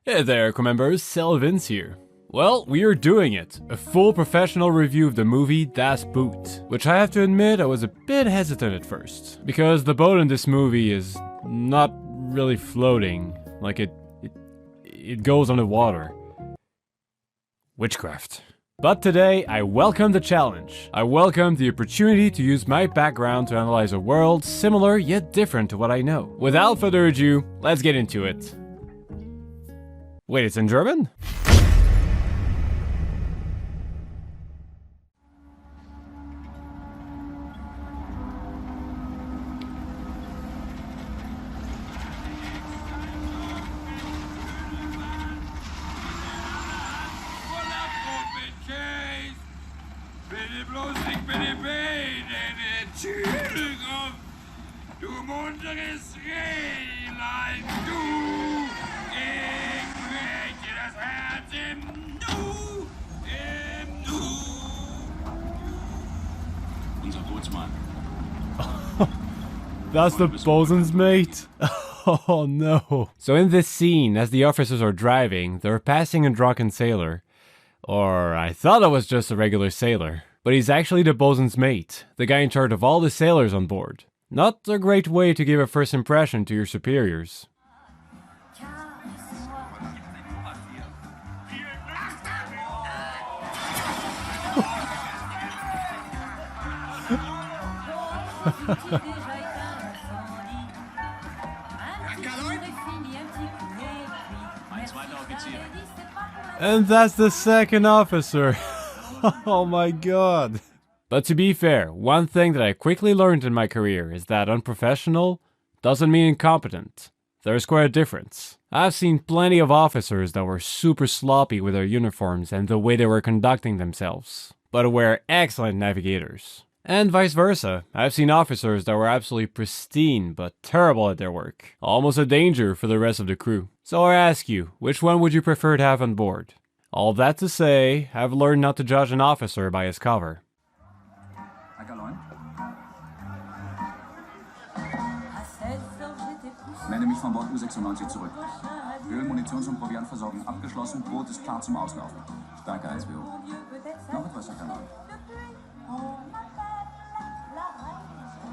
Hey there, crewmembers, Selvins here. Well, we are doing it. A full professional review of the movie Das Boot, which I have to admit I was a bit hesitant at first, because the boat in this movie is not really floating, like it goes on the water. Witchcraft. But today, I welcome the challenge. I welcome the opportunity to use my background to analyze a world similar yet different to what I know. Without further ado, let's get into it. Wait, it's in German? Du munteres Rehlein, du, ich breche das Herz im Nu. Unser Bootsmann. That's the bosun's mate? Oh no. So in this scene, as the officers are driving, they're passing a drunken sailor. Or I thought it was just a regular sailor. But he's actually the bosun's mate, the guy in charge of all the sailors on board. Not a great way to give a first impression to your superiors. And that's the second officer. Oh my god. But to be fair, one thing that I quickly learned in my career is that unprofessional doesn't mean incompetent. There's quite a difference. I've seen plenty of officers that were super sloppy with their uniforms and the way they were conducting themselves, but were excellent navigators. And vice versa, I've seen officers that were absolutely pristine but terrible at their work, almost a danger for the rest of the crew. So I ask you, which one would you prefer to have on board? All that to say, I've learned not to judge an officer by his cover. Melde mich von Bord U96 zurück. Öl, Munitions- und Proviantversorgung abgeschlossen. Boot ist klar zum Auslaufen. Danke, 1WO. Noch etwas, Herr Kanal.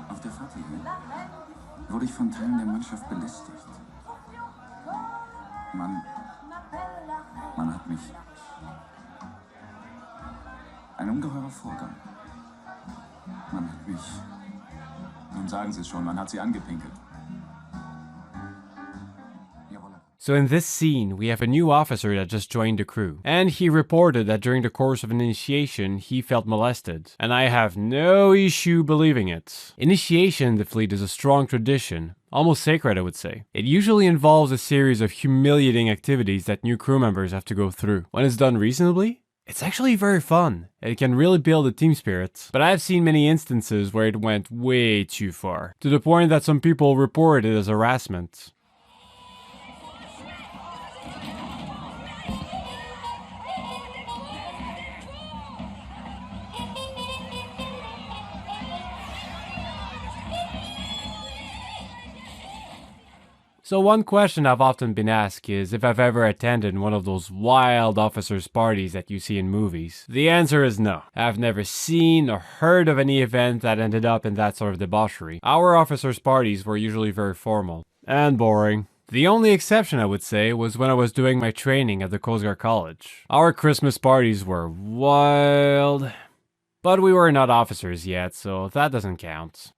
Auf der Fahrt hierhin wurde ich von Teilen der Mannschaft belästigt. Man hat mich... Ein ungeheurer Vorgang. Man hat mich... Nun sagen Sie es schon, man hat Sie angepinkelt. So in this scene, we have a new officer that just joined the crew. And he reported that during the course of an initiation, he felt molested. And I have no issue believing it. Initiation in the fleet is a strong tradition, almost sacred I would say. It usually involves a series of humiliating activities that new crew members have to go through. When it's done reasonably, it's actually very fun. It can really build a team spirit. But I've seen many instances where it went way too far, to the point that some people report it as harassment. So one question I've often been asked is if I've ever attended one of those wild officers' parties that you see in movies. The answer is no. I've never seen or heard of any event that ended up in that sort of debauchery. Our officers' parties were usually very formal and boring. The only exception I would say was when I was doing my training at the Coast Guard College. Our Christmas parties were wild, but we were not officers yet, so that doesn't count.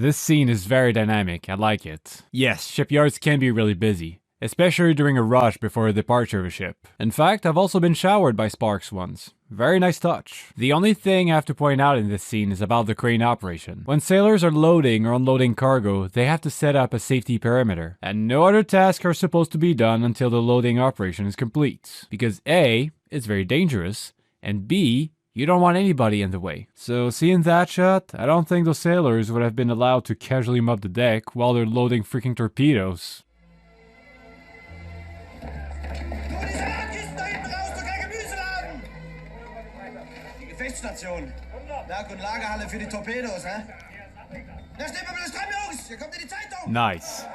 This scene is very dynamic, I like it. Yes, shipyards can be really busy. especially during a rush before a departure of a ship. In fact, I've also been showered by sparks once. Very nice touch. The only thing I have to point out in this scene is about the crane operation. When sailors are loading or unloading cargo, they have to set up a safety perimeter, and no other tasks are supposed to be done until the loading operation is complete. Because A, it's very dangerous, and B, you don't want anybody in the way. So seeing that shot, I don't think those sailors would have been allowed to casually mop the deck while they're loading freaking torpedoes. Station. Werk- und Lagerhalle für die Torpedos, hä? Da steht mal bloß dran, Jungs! Hier kommt in die Zeitung! Nice.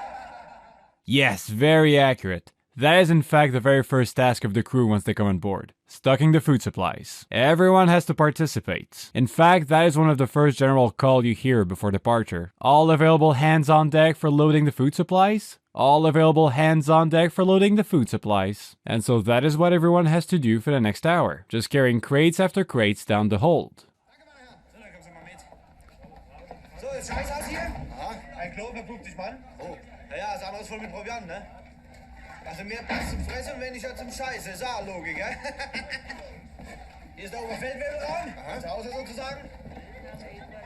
Yes, very accurate. That is in fact the very first task of the crew once they come on board. Stocking the food supplies. Everyone has to participate. In fact, that is one of the first general call you hear before departure. All available hands on deck for loading the food supplies? All available hands on deck for loading the food supplies. And so that is what everyone has to do for the next hour. Just carrying crates after crates down the hold. So, ist Scheiß aus hier? Aha. Ein Klo für 50 Mann? Oh. Naja, das andere ist voll mit Proviant, ne? Also mehr Platz zum Fressen, wenn ich ja zum Scheiße. Ist auch Logik, gell? Hier ist der Oberfeldwebelraum. Zu Hause sozusagen.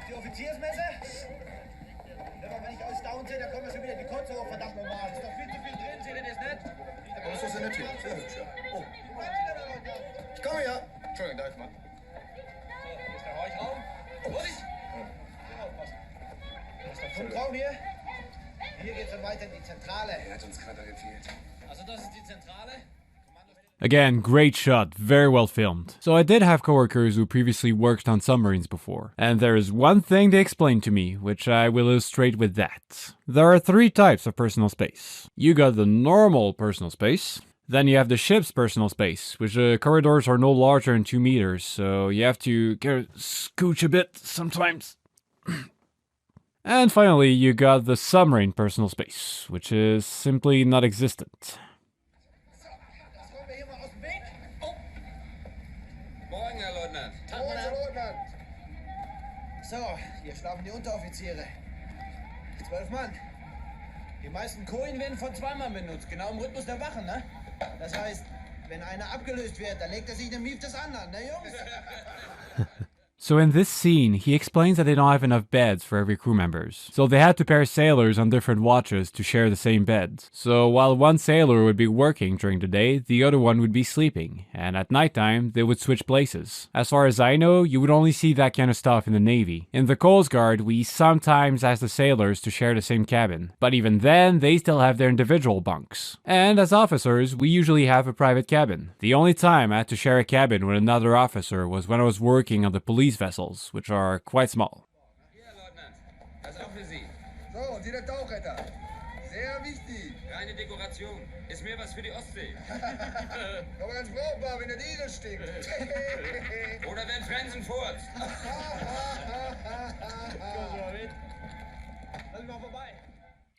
Die Offiziersmesse. Wenn ich aus Down sehe, da kommen wir schon wieder die Kotze hoch, verdammt normal. Ist doch viel zu viel drin, seht ihr das nicht? Aber ist das ja nicht hier? Sehr hübsch, ja. Oh. Ich komme ja. Entschuldigung, da ist mal. So, hier ist der Räuchraum. Vorsicht! Das ist der Funkraum hier. Hier geht's dann weiter in die Zentrale. Er hat uns gerade gefehlt. Also das ist die Zentrale. Again, great shot, very well filmed. So I did have coworkers who previously worked on submarines before, and there is one thing they explained to me, which I will illustrate with that. There are three types of personal space. You got the normal personal space, then you have the ship's personal space, which the corridors are no larger than 2 meters, so you have to scooch a bit sometimes. And finally, you got the submarine personal space, which is simply not existent. So, hier schlafen die Unteroffiziere. 12 Mann. Die meisten Kojen werden von 2 Mann benutzt, genau im Rhythmus der Wachen, ne? Das heißt, wenn einer abgelöst wird, dann legt er sich den Mief des anderen, ne Jungs? So in this scene, he explains that they don't have enough beds for every crew members. So they had to pair sailors on different watches to share the same beds. So while one sailor would be working during the day, the other one would be sleeping. And at nighttime, they would switch places. As far as I know, you would only see that kind of stuff in the Navy. In the Coast Guard, we sometimes ask the sailors to share the same cabin. But even then, they still have their individual bunks. And as officers, we usually have a private cabin. The only time I had to share a cabin with another officer was when I was working on the police vessels, which are quite small. Hier, Leutnant. Das ist auch für Sie. So, und Sie der Tauchretter. Sehr wichtig. Reine Dekoration. Ist mehr was für die Ostsee. Aber ganz brauchbar, wenn der Diesel stinkt. Oder wenn Frenzen furzt. Lass mich mal vorbei.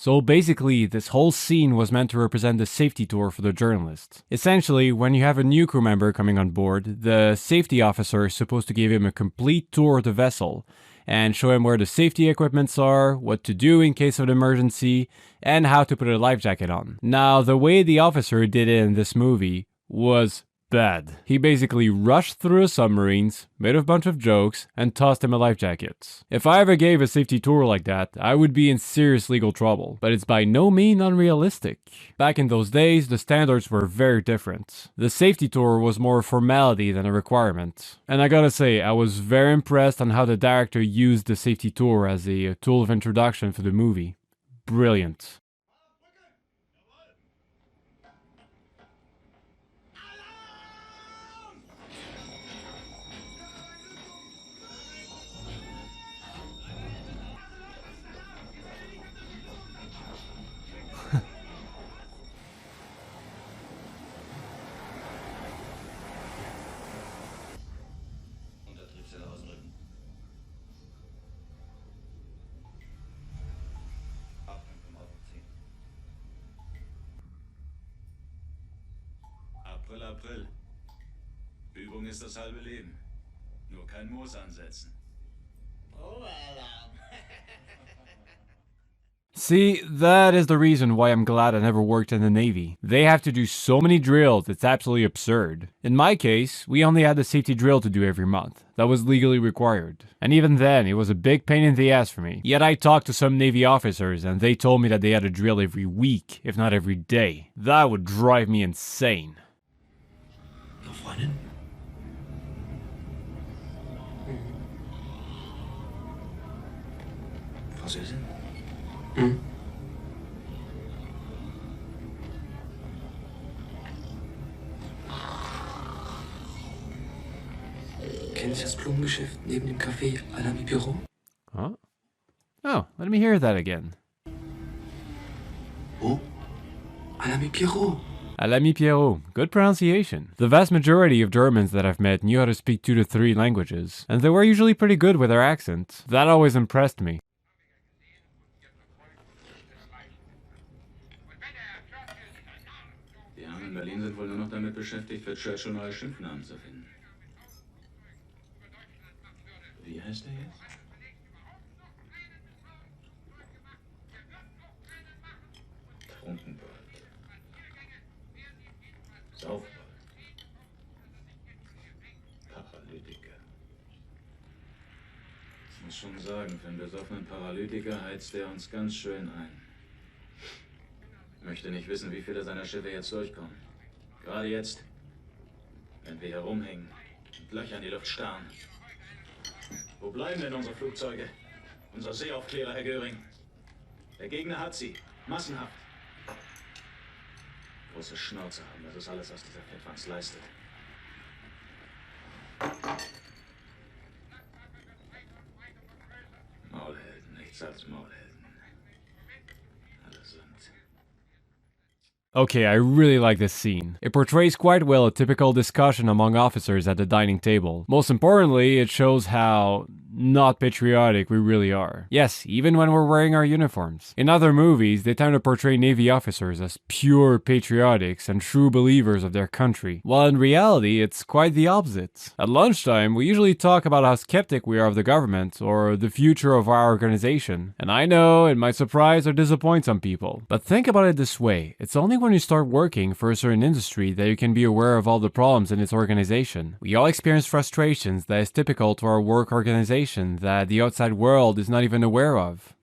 So basically, this whole scene was meant to represent the safety tour for the journalist. Essentially, when you have a new crew member coming on board, the safety officer is supposed to give him a complete tour of the vessel and show him where the safety equipments are, what to do in case of an emergency, and how to put a life jacket on. Now, the way the officer did it in this movie was bad. He basically rushed through the submarines, made a bunch of jokes, and tossed him a life jacket. If I ever gave a safety tour like that, I would be in serious legal trouble, but it's by no means unrealistic. Back in those days, the standards were very different. The safety tour was more a formality than a requirement. And I gotta say, I was very impressed on how the director used the safety tour as a tool of introduction for the movie. Brilliant. April. Übung ist das halbe Leben. Nur kein Moos ansetzen. See, that is the reason why I'm glad I never worked in the Navy. They have to do so many drills, it's absolutely absurd. In my case, we only had the safety drill to do every month. That was legally required. And even then, it was a big pain in the ass for me. Yet I talked to some Navy officers and they told me that they had a drill every week, if not every day. That would drive me insane. Noch Freundin? Französin? Hm. Kennen Sie das Blumengeschäft neben dem Café à la mi-Bureau? Huh? Oh, let me hear that again. Oh? À la mi-Bureau. À la mi-Pierrot. Good pronunciation. The vast majority of Germans that I've met knew how to speak 2 to 3 languages, and they were usually pretty good with their accent. That always impressed me. Die Herren in Berlin sind wohl nur noch damit beschäftigt, für Churchill neue Schimpfnamen zu finden. Wie heißt er jetzt? Trunkenbold. Saufbold. Paralytiker. Ich muss schon sagen, für einen besoffenen Paralytiker heizt er uns ganz schön ein. Ich möchte nicht wissen, wie viele seiner Schiffe jetzt durchkommen. Gerade jetzt, wenn wir hier rumhängen und Löcher in die Luft starren. Wo bleiben denn unsere Flugzeuge? Unser Seeaufklärer, Herr Göring. Der Gegner hat sie. Massenhaft. Große Schnauze haben, das ist alles, was dieser Fettwanz leistet. Maulhelden, nichts als Maulhelden. Allesamt. Okay, I really like this scene. It portrays quite well a typical discussion among officers at the dining table. Most importantly, it shows how not patriotic we really are. Yes, even when we're wearing our uniforms. In other movies, they tend to portray Navy officers as pure patriotics and true believers of their country, while in reality, it's quite the opposite. At lunchtime, we usually talk about how skeptic we are of the government or the future of our organization. And I know it might surprise or disappoint some people, but think about it this way. It's only when you start working for a certain industry that you can be aware of all the problems in its organization. We all experience frustrations that is typical to our work organization that the outside world is not even aware of.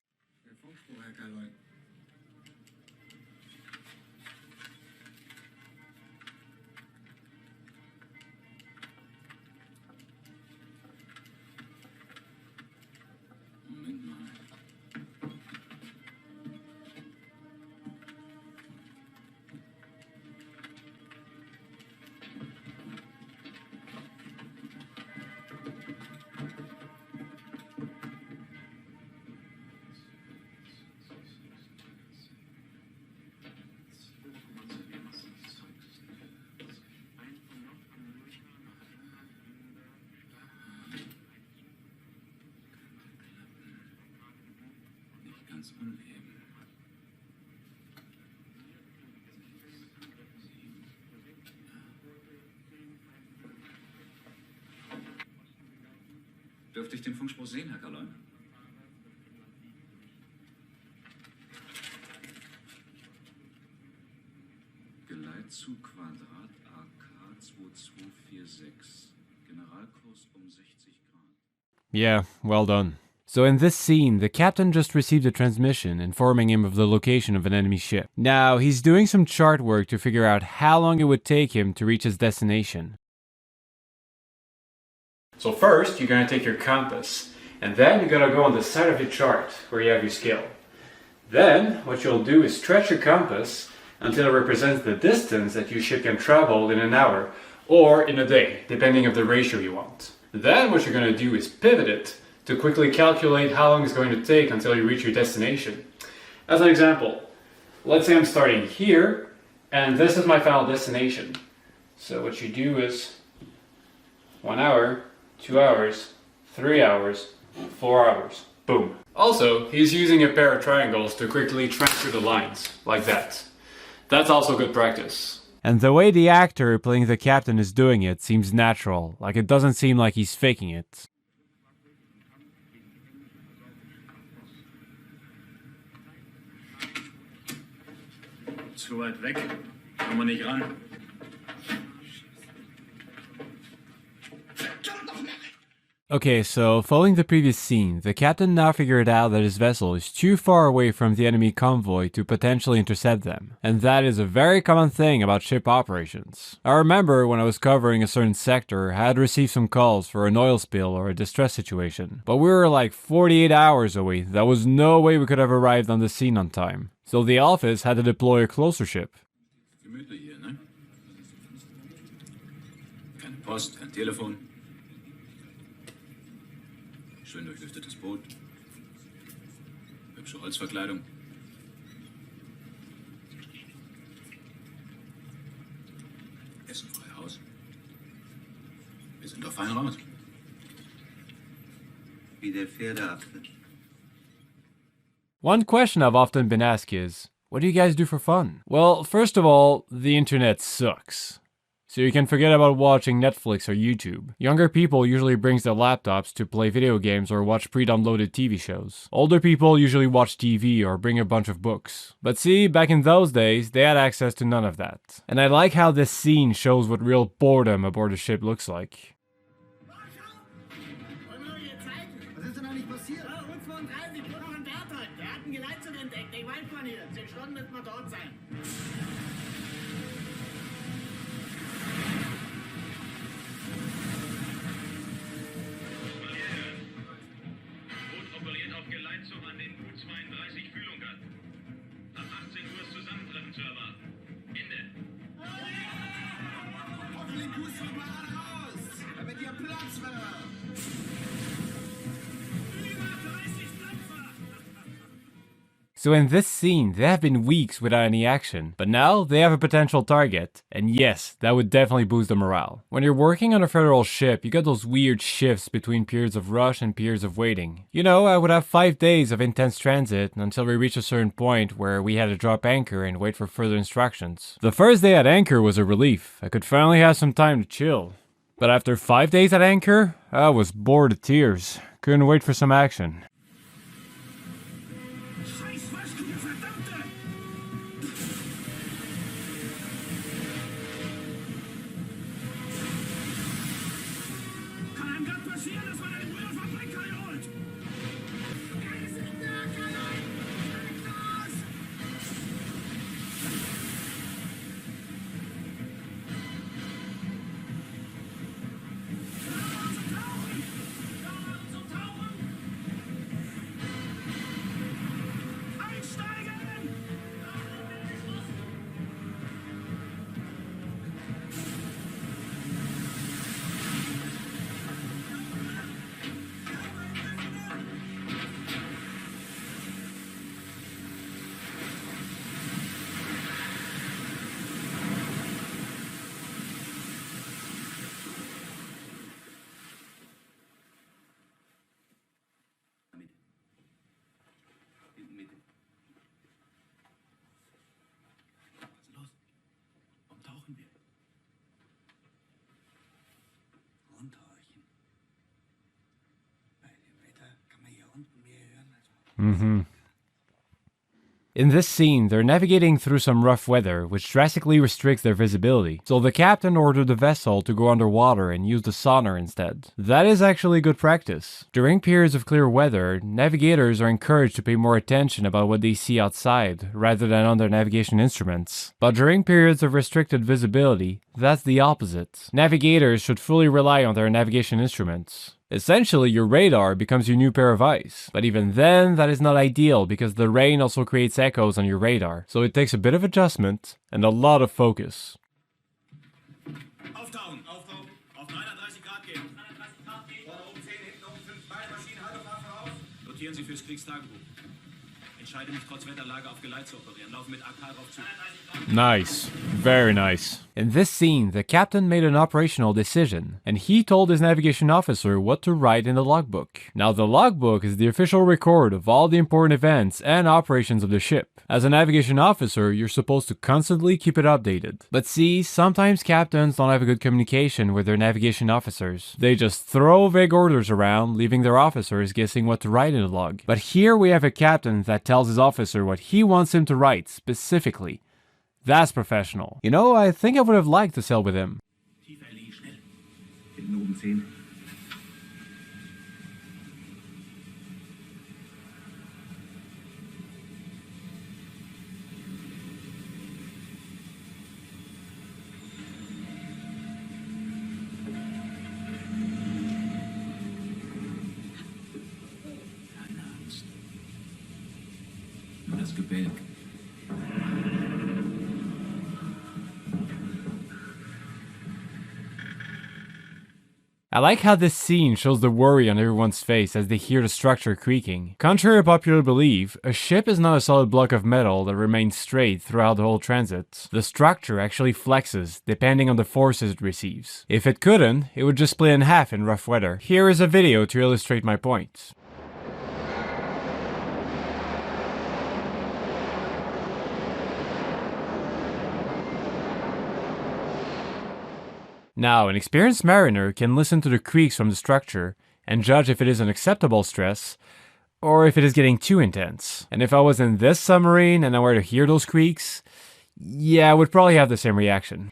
Dürfte ich den Funkspruch sehen, Herr Kaloin? Geleitzug Quadrat AK 2246. Generalkurs 60 Grad. Yeah, well done. So in this scene, the captain just received a transmission informing him of the location of an enemy ship. Now, he's doing some chart work to figure out how long it would take him to reach his destination. So first, you're going to take your compass, and then you're going to go on the side of your chart where you have your scale. Then, what you'll do is stretch your compass until it represents the distance that your ship can travel in an hour or in a day, depending on the ratio you want. Then what you're going to do is pivot it to quickly calculate how long it's going to take until you reach your destination. As an example, let's say I'm starting here, and this is my final destination. So what you do is 1 hour, 2 hours, 3 hours, 4 hours. Boom. Also, he's using a pair of triangles to quickly transfer the lines, like that. That's also good practice. And the way the actor playing the captain is doing it seems natural, like it doesn't seem like he's faking it. Zu weit weg. Kommen wir nicht ran. Okay, so following the previous scene, the captain now figured out that his vessel is too far away from the enemy convoy to potentially intercept them. And that is a very common thing about ship operations. I remember when I was covering a certain sector, I had received some calls for an oil spill or a distress situation. But we were like 48 hours away. There was no way we could have arrived on the scene on time. So the office had to deploy a closer ship. Gemütlich hier, ne? Keine Post, kein Telefon. Schön durchlüftetes Boot. Hübsche Holzverkleidung. Essen frei Haus. Wir sind doch fein raus. Wie der Pferdeapfel. One question I've often been asked is, what do you guys do for fun? Well, first of all, the internet sucks. So you can forget about watching Netflix or YouTube. Younger people usually bring their laptops to play video games or watch pre-downloaded TV shows. Older people usually watch TV or bring a bunch of books. But see, back in those days, they had access to none of that. And I like how this scene shows what real boredom aboard a ship looks like. So in this scene, they have been weeks without any action, but now they have a potential target, and yes, that would definitely boost the morale. When you're working on a federal ship, you get those weird shifts between periods of rush and periods of waiting. You know, I would have 5 days of intense transit until we reached a certain point where we had to drop anchor and wait for further instructions. The first day at anchor was a relief. I could finally have some time to chill. But after 5 days at anchor, I was bored to tears. Couldn't wait for some action. In this scene, they're navigating through some rough weather, which drastically restricts their visibility. So the captain ordered the vessel to go underwater and use the sonar instead. That is actually good practice. During periods of clear weather, navigators are encouraged to pay more attention about what they see outside, rather than on their navigation instruments. But during periods of restricted visibility, that's the opposite. Navigators should fully rely on their navigation instruments. Essentially, your radar becomes your new pair of eyes. But even then, that is not ideal because the rain also creates echoes on your radar. So it takes a bit of adjustment and a lot of focus. Auftauchen! Auftauchen! Auf 330 Grad gehen! 330 Grad gehen! Vorne oben 10, hinten oben 5 Beine, Maschinenhaltung voraus! Notieren Sie fürs Kriegstagebuch. Entscheide mich trotz Wetterlage auf Geleit zu operieren. Laufen mit AK drauf zu. Nice. Very nice. In this scene, the captain made an operational decision, and he told his navigation officer what to write in the logbook. Now, the logbook is the official record of all the important events and operations of the ship. As a navigation officer, you're supposed to constantly keep it updated. But see, sometimes captains don't have a good communication with their navigation officers. They just throw vague orders around, leaving their officers guessing what to write in the log. But here we have a captain that tells his officer what he wants him to write, specifically. That's professional. You know, I think I would have liked to sail with him. Das Gebälk. I like how this scene shows the worry on everyone's face as they hear the structure creaking. Contrary to popular belief, a ship is not a solid block of metal that remains straight throughout the whole transit. The structure actually flexes depending on the forces it receives. If it couldn't, it would just split in half in rough weather. Here is a video to illustrate my point. Now, an experienced mariner can listen to the creaks from the structure and judge if it is an acceptable stress or if it is getting too intense. And if I was in this submarine and I were to hear those creaks, yeah, I would probably have the same reaction.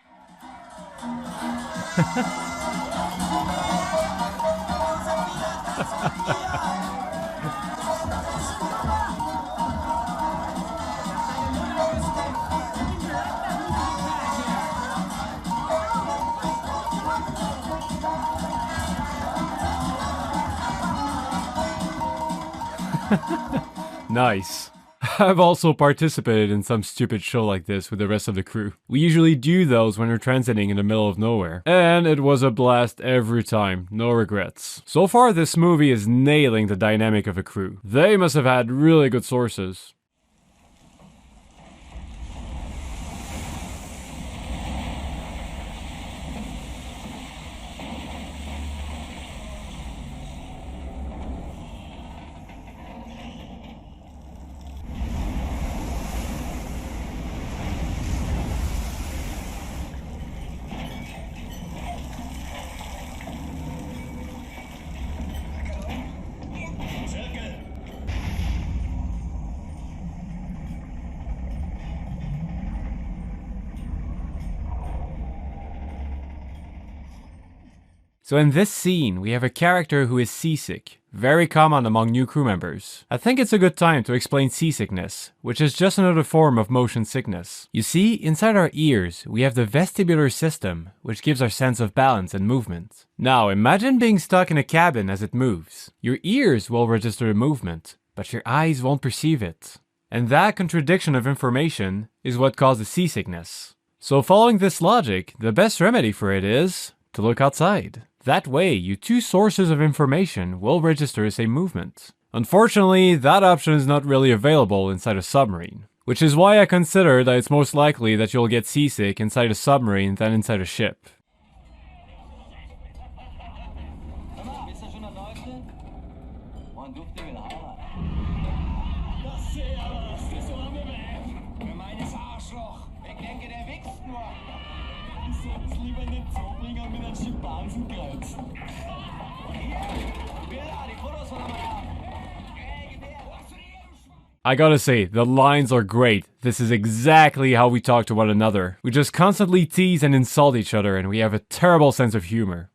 Nice. I've also participated in some stupid show like this with the rest of the crew. We usually do those when we're transiting in the middle of nowhere. And it was a blast every time, no regrets. So far this movie is nailing the dynamic of a crew. They must have had really good sources. So in this scene, we have a character who is seasick, very common among new crew members. I think it's a good time to explain seasickness, which is just another form of motion sickness. You see, inside our ears, we have the vestibular system, which gives our sense of balance and movement. Now, imagine being stuck in a cabin as it moves. Your ears will register the movement, but your eyes won't perceive it. And that contradiction of information is what causes seasickness. So following this logic, the best remedy for it is to look outside. That way, your two sources of information will register the same movement. Unfortunately, that option is not really available inside a submarine, which is why I consider that it's most likely that you'll get seasick inside a submarine than inside a ship. I gotta say, the lines are great. This is exactly how we talk to one another. We just constantly tease and insult each other, and we have a terrible sense of humor.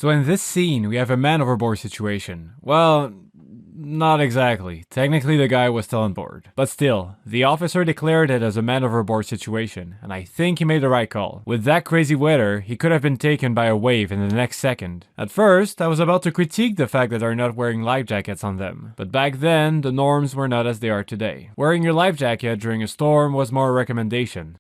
So in this scene, we have a man overboard situation. Well, not exactly. Technically the guy was still on board. But still, the officer declared it as a man overboard situation, and I think he made the right call. With that crazy weather, he could have been taken by a wave in the next second. At first, I was about to critique the fact that they're not wearing life jackets on them. But back then, the norms were not as they are today. Wearing your life jacket during a storm was more a recommendation.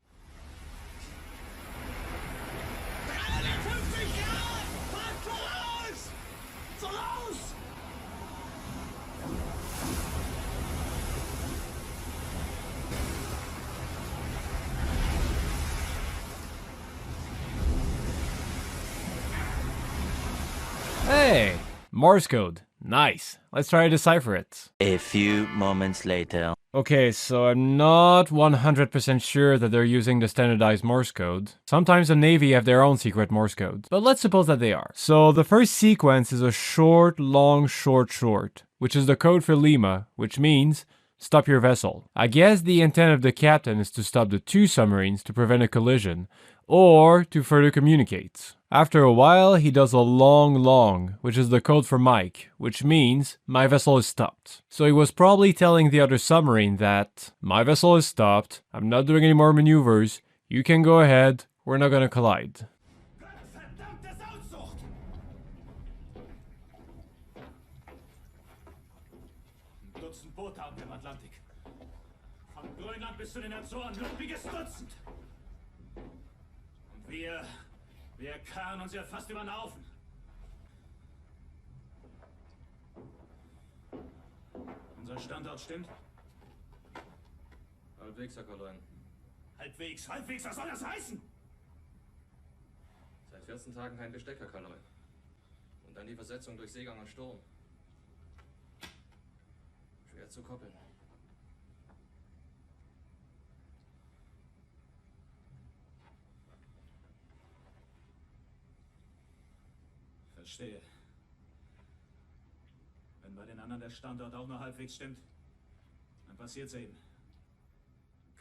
Hey! Morse code. Nice. Let's try to decipher it. A few moments later. Okay, so I'm not 100% sure that they're using the standardized Morse code. Sometimes the Navy have their own secret Morse code, but let's suppose that they are. So the first sequence is a short, long, short, short, which is the code for Lima, which means stop your vessel. I guess the intent of the captain is to stop the two submarines to prevent a collision, or to further communicate. After a while, he does a long, long, which is the code for Mike, which means my vessel is stopped. So he was probably telling the other submarine that my vessel is stopped, I'm not doing any more maneuvers, you can go ahead, we're not gonna collide. Dutzend Boote haben wir im Atlantik. Von Grönland bis zu den Azoren, luppiges Dutzend. Und wir karren uns ja fast über den Haufen. Unser Standort stimmt? Halbwegs, Herr Kaloin. Halbwegs, was soll das heißen? Seit 14 Tagen kein Besteck, Herr Kaloin. Und dann die Versetzung durch Seegang und Sturm. Schwer zu koppeln. Verstehe. Wenn bei den anderen der Standort auch nur halbwegs stimmt, dann passiert's eben.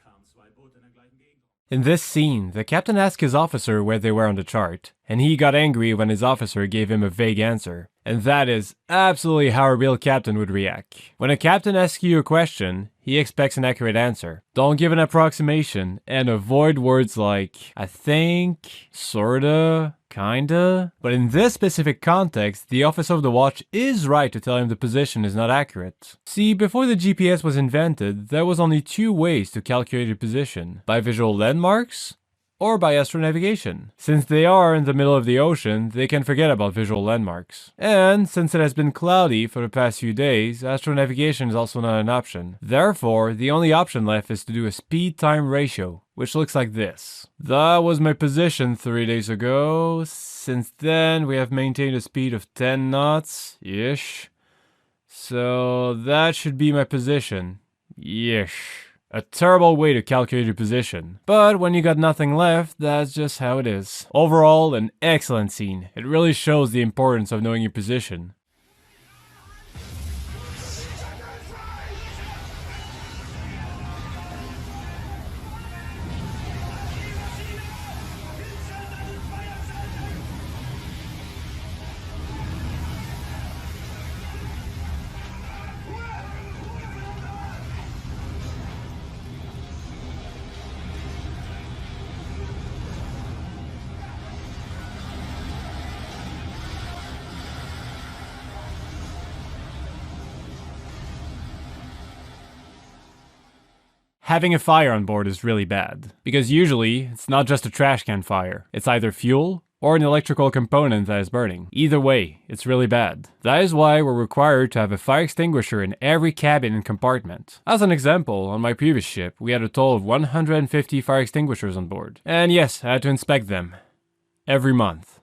Kamen zwei Boote in der gleichen Gegend. In this scene, the captain asked his officer where they were on the chart, and he got angry when his officer gave him a vague answer. And that is absolutely how a real captain would react. When a captain asks you a question, he expects an accurate answer. Don't give an approximation, and avoid words like I think, sorta, kinda. But in this specific context, the officer of the watch is right to tell him the position is not accurate. See, before the GPS was invented, there was only two ways to calculate your position: by visual landmarks or by astronavigation. Since they are in the middle of the ocean, they can forget about visual landmarks. And since it has been cloudy for the past few days, astronavigation is also not an option. Therefore, the only option left is to do a speed-time ratio, which looks like this. That was my position 3 days ago. Since then, we have maintained a speed of 10 knots-ish. So that should be my position. Ish. A terrible way to calculate your position. But when you got nothing left, that's just how it is. Overall, an excellent scene. It really shows the importance of knowing your position. Having a fire on board is really bad, because usually it's not just a trash can fire. It's either fuel or an electrical component that is burning. Either way, it's really bad. That is why we're required to have a fire extinguisher in every cabin and compartment. As an example, on my previous ship, we had a total of 150 fire extinguishers on board. And yes, I had to inspect them. Every month.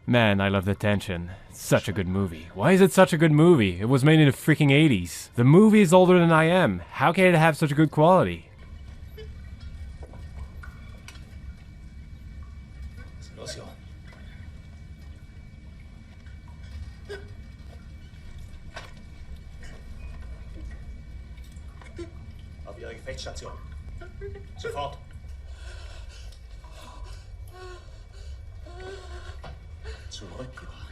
Man, I love the tension. It's such a good movie. Why is it such a good movie? It was made in the freaking 80s. The movie is older than I am. How can it have such good quality? Los, Johann. Auf Ihre Gefechtsstation. Sofort. Zurück, Johann.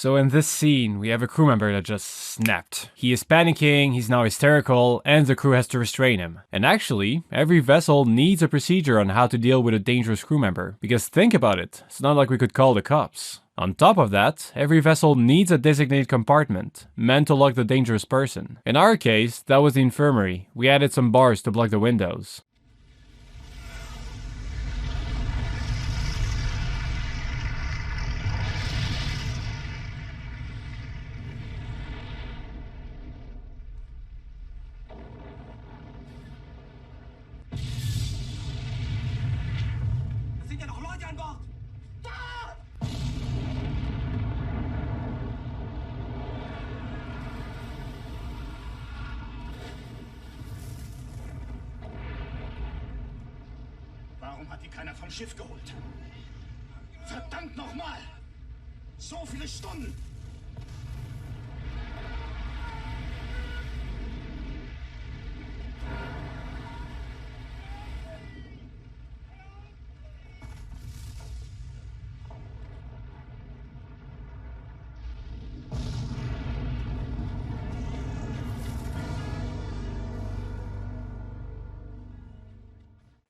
So in this scene, we have a crew member that just snapped. He is panicking, he's now hysterical, and the crew has to restrain him. And actually, every vessel needs a procedure on how to deal with a dangerous crew member. Because think about it, it's not like we could call the cops. On top of that, every vessel needs a designated compartment, meant to lock the dangerous person. In our case, that was the infirmary. We added some bars to block the windows. Warum hat die keiner vom Schiff geholt? Verdammt nochmal! So viele Stunden!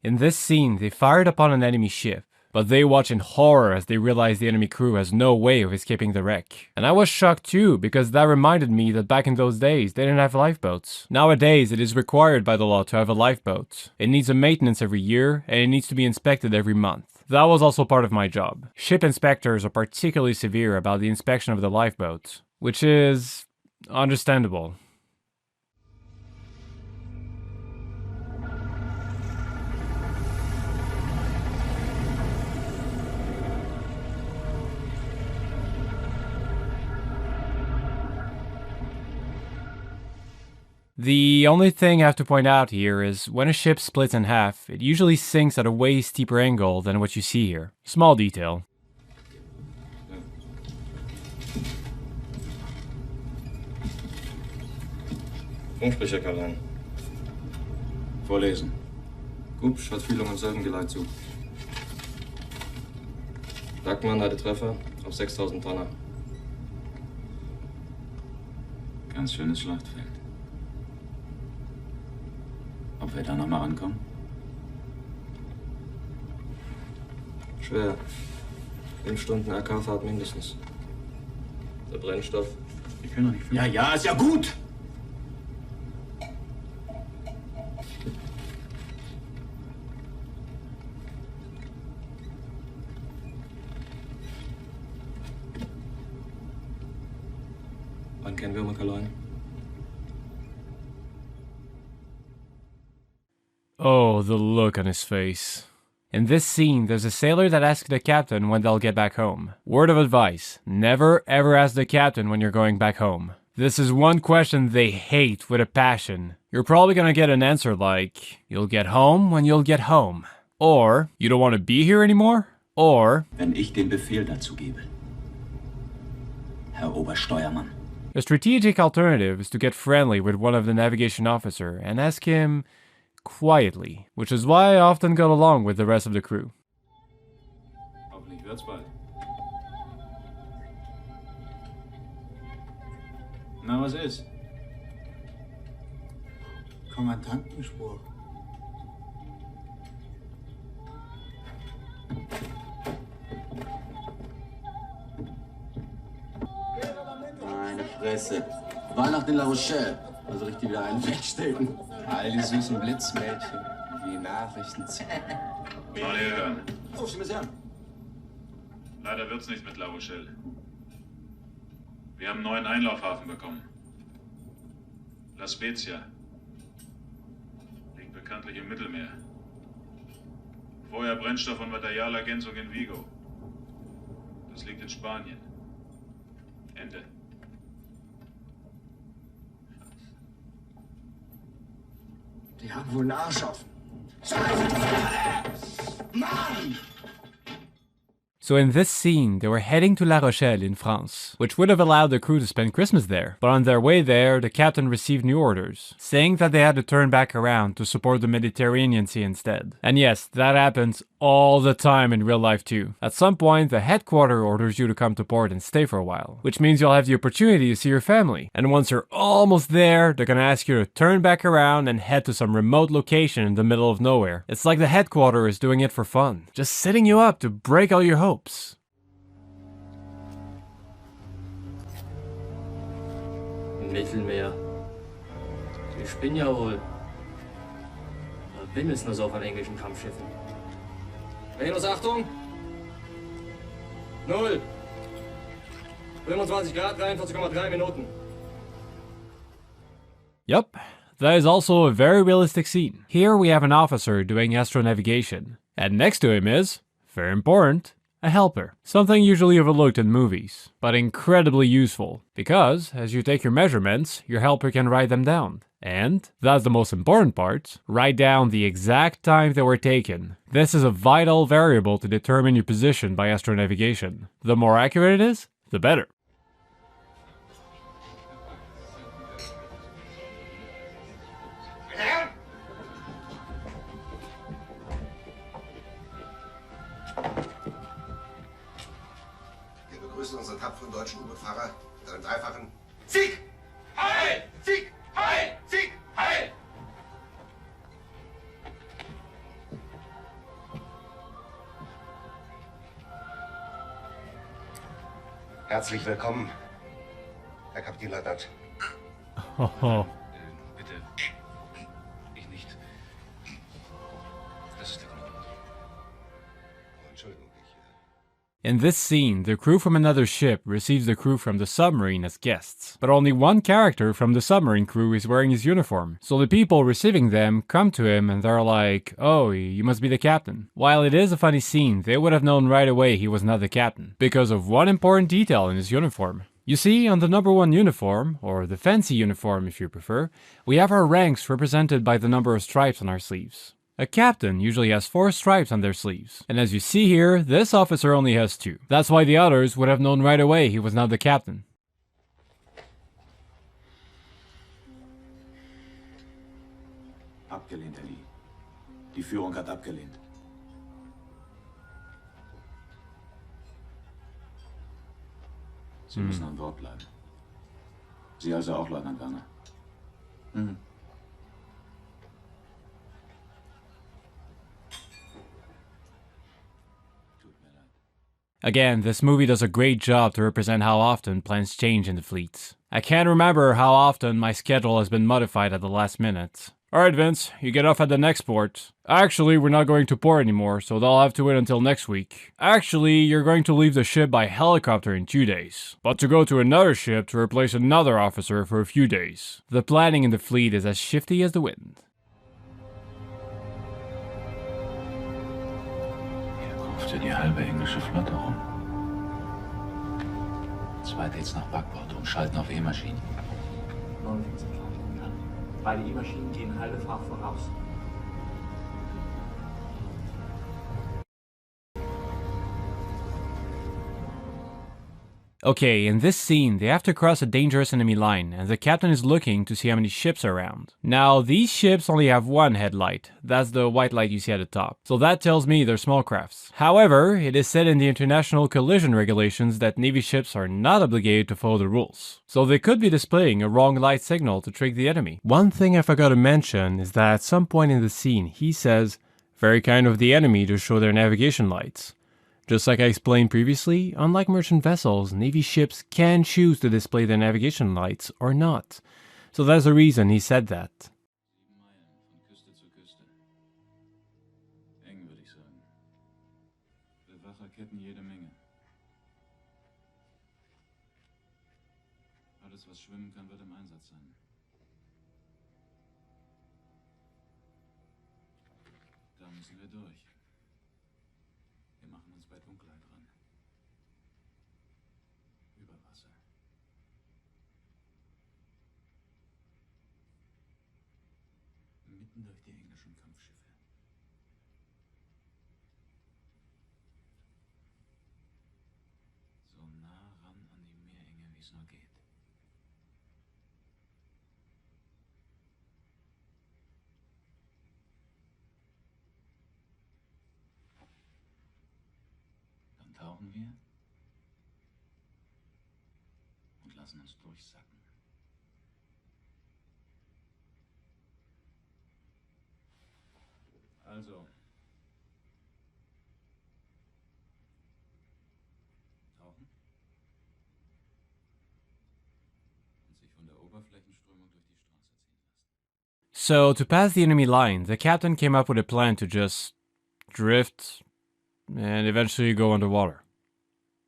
In this scene, they fired upon an enemy ship, but they watch in horror as they realize the enemy crew has no way of escaping the wreck. And I was shocked too, because that reminded me that back in those days, they didn't have lifeboats. Nowadays, it is required by the law to have a lifeboat. It needs a maintenance every year, and it needs to be inspected every month. That was also part of my job. Ship inspectors are particularly severe about the inspection of the lifeboat, which is understandable. The only thing I have to point out here is when a ship splits in half, it usually sinks at a way steeper angle than what you see here. Small detail. Funksprecher Karan. Vorlesen. Gupsch hat Fühlung und Söldengeleit zu. Dackmann hatte Treffer auf 6000 Tonner. Ganz schönes Schlachtfeld. Ob wir da nochmal rankommen? Schwer. 5 Stunden AK-Fahrt mindestens. Der Brennstoff. Wir können doch nicht fliegen. Ja, ja, ist ja gut! Wann kennen wir Makaloin? Oh, the look on his face. In this scene, there's a sailor that asks the captain when they'll get back home. Word of advice, never ever ask the captain when you're going back home. This is one question they hate with a passion. You're probably gonna get an answer like, you'll get home when you'll get home. Or, you don't want to be here anymore? Or, wenn ich den Befehl dazu gebe. Herr Obersteuermann. a strategic alternative is to get friendly with one of the navigation officer and ask him quietly, which is why I often got along with the rest of the crew. Hoffentlich wird's bald. Na, was ist? Kommandantenspruch. Meine Fresse. Weihnachten in La Rochelle. Also richtig wieder einen wegstecken. All die süßen Blitzmädchen, die Nachrichten ziehen. Mal hier hören. Oh, Sie müssen hören. Leider wird's nichts mit La Rochelle. Wir haben einen neuen Einlaufhafen bekommen. La Spezia. Liegt bekanntlich im Mittelmeer. Vorher Brennstoff- und Materialergänzung in Vigo. Das liegt in Spanien. Ende. Die haben wohl einen Arsch offen. Scheiße, Mann! So in this scene, they were heading to La Rochelle in France, which would have allowed the crew to spend Christmas there. But on their way there, the captain received new orders, saying that they had to turn back around to support the Mediterranean Sea instead. And yes, that happens all the time in real life too. At some point, the headquarters orders you to come to port and stay for a while, which means you'll have the opportunity to see your family. And once you're almost there, they're gonna ask you to turn back around and head to some remote location in the middle of nowhere. It's like the headquarters is doing it for fun, just setting you up to break all your hopes. Mittelmeer. Die spinnen ja wohl. Wind ist nur so von englischen Kampfschiffen. Venus, Achtung! 0. 25 Grad, 43,3 Minuten. Yup, that is also a very realistic scene. Here we have an officer doing astronavigation, and next to him is, very important, a helper. Something usually overlooked in movies, but incredibly useful, because as you take your measurements, your helper can write them down. And, that's the most important part, write down the exact time they were taken. This is a vital variable to determine your position by astronavigation. The more accurate it is, the better. Wir begrüßen unsere tapferen deutschen U-Boot-Fahrer mit einem dreifachen Sieg! Heil! Sieg! Heil! Sieg! Heil! Herzlich willkommen, Herr Kapitänleutnant. Oh. Bitte. Ich nicht. Das ist der Grund. Entschuldigung, In this scene, the crew from another ship receives the crew from the submarine as guests, but only one character from the submarine crew is wearing his uniform, so the people receiving them come to him and they're like, "Oh, you must be the captain." While it is a funny scene, they would have known right away he was not the captain, because of one important detail in his uniform. You see, on the number 1 uniform, or the fancy uniform if you prefer, we have our ranks represented by the number of stripes on our sleeves. A captain usually has 4 stripes on their sleeves, and as you see here, this officer only has 2. That's why the others would have known right away he was not the captain. Abgelehnt, Ellie. Die Führung hat abgelehnt. Sie müssen an Bord bleiben. Sie also auch, Leutnant Werner. Mhm. Again, this movie does a great job to represent how often plans change in the fleet. I can't remember how often my schedule has been modified at the last minute. Alright Vince, you get off at the next port. Actually, we're not going to port anymore, so they'll have to wait until next week. Actually, you're going to leave the ship by helicopter in 2 days, but to go to another ship to replace another officer for a few days. The planning in the fleet is as shifty as the wind. Für die halbe englische Flotte rum. 2 Dates nach Backbord, umschalten auf E-Maschinen. 49 Grad. Beide E-Maschinen gehen halbe Fahrt voraus. Okay, in this scene, they have to cross a dangerous enemy line, and the captain is looking to see how many ships are around. Now, these ships only have one headlight. That's the white light you see at the top. So that tells me they're small crafts. However, it is said in the International Collision Regulations that Navy ships are not obligated to follow the rules. So they could be displaying a wrong light signal to trick the enemy. One thing I forgot to mention is that at some point in the scene, he says, "Very kind of the enemy to show their navigation lights." Just like I explained previously, unlike merchant vessels, Navy ships can choose to display their navigation lights or not. So that's the reason he said that. 7 Meilen von Küste zu Küste. Eng, würde ich sagen. Bewacherketten jede Menge. Alles, was schwimmen kann, wird im Einsatz sein. Da müssen wir durch. Wir machen uns bei Dunkelheit ran. Über Wasser. Mitten durch die englischen Kampfschiffe. es nur geht. Dann tauchen wir und lassen uns durchsacken. Also. Tauchen. Und sich von der Oberflächenströmung durch die Straße ziehen lassen. So, to pass the enemy line, the captain came up with a plan to just drift and eventually go underwater,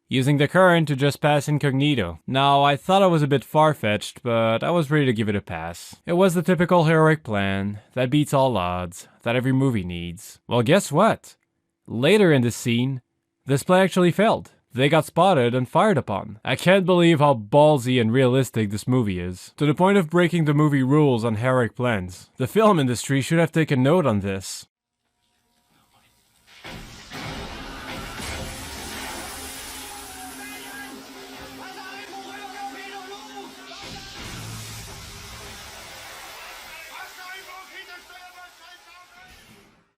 using the current to just pass incognito. Now, I thought it was a bit far-fetched, but I was ready to give it a pass. It was the typical heroic plan that beats all odds, that every movie needs. Well, guess what? Later in this scene, this play actually failed. They got spotted and fired upon. I can't believe how ballsy and realistic this movie is, to the point of breaking the movie rules on heroic plans. The film industry should have taken note on this.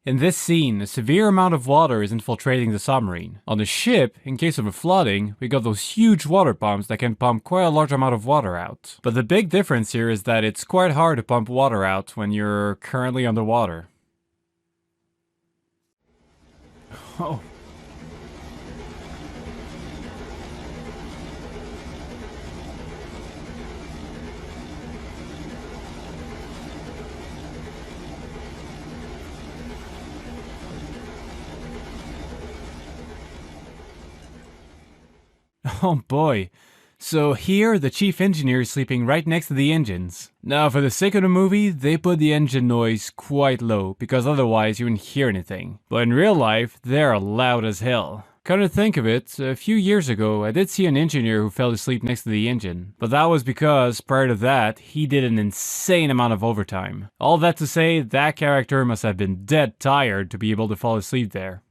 In this scene, a severe amount of water is infiltrating the submarine. On the ship, in case of a flooding, we got those huge water pumps that can pump quite a large amount of water out. But the big difference here is that it's quite hard to pump water out when you're currently underwater. Oh. Oh boy. So here, the chief engineer is sleeping right next to the engines. Now, for the sake of the movie, they put the engine noise quite low, because otherwise you wouldn't hear anything. But in real life, they're loud as hell. Come to think of it, a few years ago, I did see an engineer who fell asleep next to the engine. But that was because, prior to that, he did an insane amount of overtime. All that to say, that character must have been dead tired to be able to fall asleep there.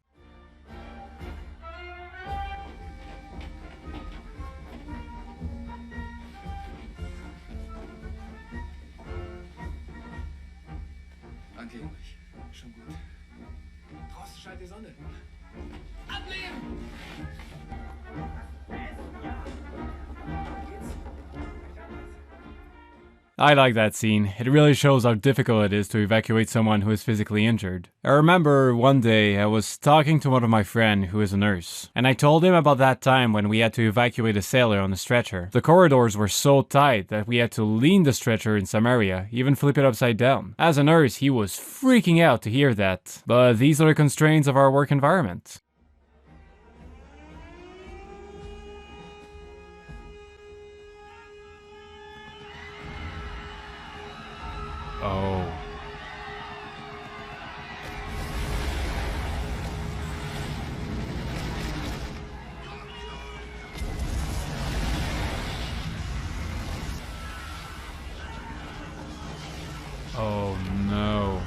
Danke, Ulrich. Schon gut. Draußen scheint die Sonne. Ablehnen! I like that scene. It really shows how difficult it is to evacuate someone who is physically injured. I remember one day I was talking to one of my friends who is a nurse, and I told him about that time when we had to evacuate a sailor on a stretcher. The corridors were so tight that we had to lean the stretcher in some area, even flip it upside down. As a nurse, he was freaking out to hear that, but these are the constraints of our work environment. Oh. Oh no.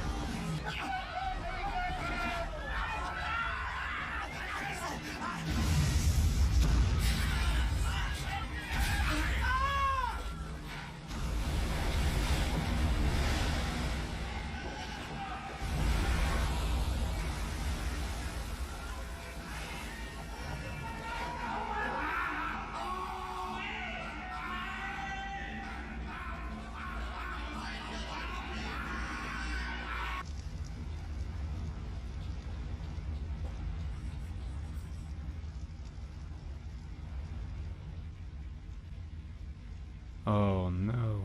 Oh no.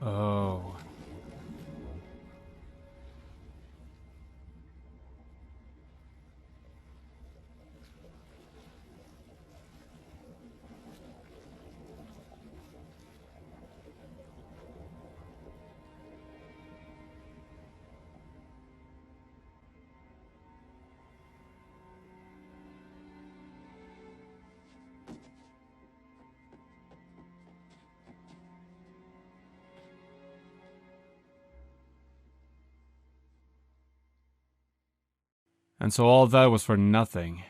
Oh. And so all that was for nothing.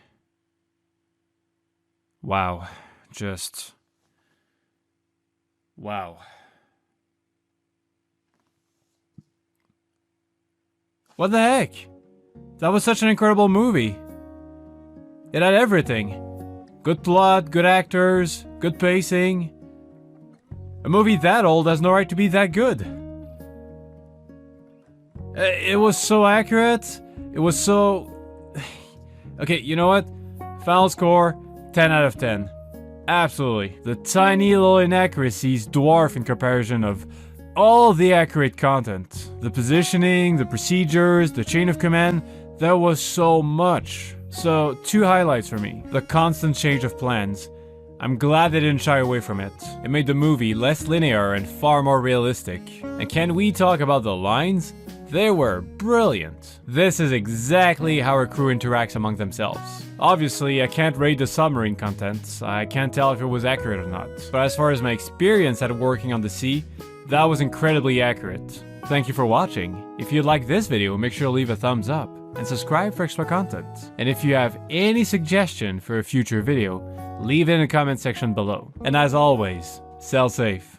Wow. Just... wow. What the heck? That was such an incredible movie. It had everything. Good plot, good actors, good pacing. A movie that old has no right to be that good. It was so accurate. It was so... Okay, you know what? Final score, 10 out of 10. Absolutely. The tiny little inaccuracies dwarf in comparison of all the accurate content. The positioning, the procedures, the chain of command, there was so much. So, 2 highlights for me. The constant change of plans. I'm glad they didn't shy away from it. It made the movie less linear and far more realistic. And can we talk about the lines? They were brilliant. This is exactly how our crew interacts among themselves. Obviously, I can't rate the submarine content. I can't tell if it was accurate or not. But as far as my experience at working on the sea, that was incredibly accurate. Thank you for watching. If you liked this video, make sure to leave a thumbs up and subscribe for extra content. And if you have any suggestion for a future video, leave it in the comment section below. And as always, sail safe.